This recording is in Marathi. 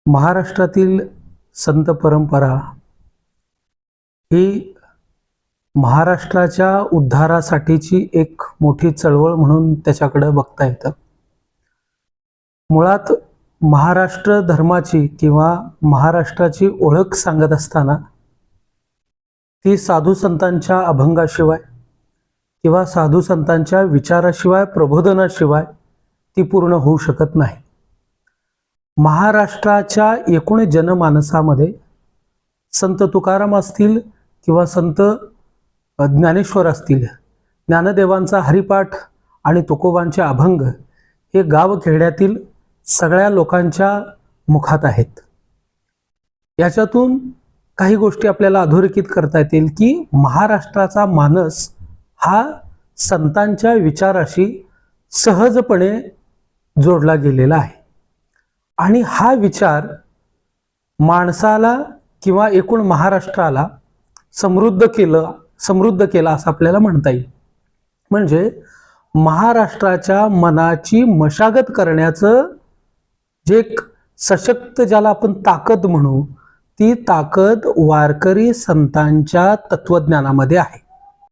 महाराष्ट्रातील संत परंपरा ही महाराष्ट्राच्या उद्धारासाठीची एक मोठी चळवळ म्हणून त्याच्याकडे बघता येतं. मुळात महाराष्ट्र धर्माची किंवा महाराष्ट्राची ओळख सांगत असताना ती साधू संतांच्या अभंगाशिवाय किंवा साधू संतांच्या विचाराशिवाय, प्रबोधनाशिवाय ती पूर्ण होऊ शकत नाही. महाराष्ट्राच्या एकूण जनमानसामध्ये संत तुकाराम असतील किंवा संत ज्ञानेश्वर असतील, ज्ञानदेवांचा हरिपाठ आणि तुकोबांचे अभंग हे गावखेड्यातील सगळ्या लोकांच्या मुखात आहेत. याच्यातून काही गोष्टी आपल्याला अधोरेखित करता येतील की महाराष्ट्राचा मानस हा संतांच्या विचाराशी सहजपणे जोडला गेलेला आहे आणि हा विचार माणसाला किंवा एकूण महाराष्ट्राला समृद्ध केला असं आपल्याला म्हणता येईल. म्हणजे महाराष्ट्राच्या मनाची मशागत करण्याचं जे एक सशक्त, ज्याला आपण ताकद म्हणू, ती ताकद वारकरी संतांच्या तत्वज्ञानामध्ये आहे.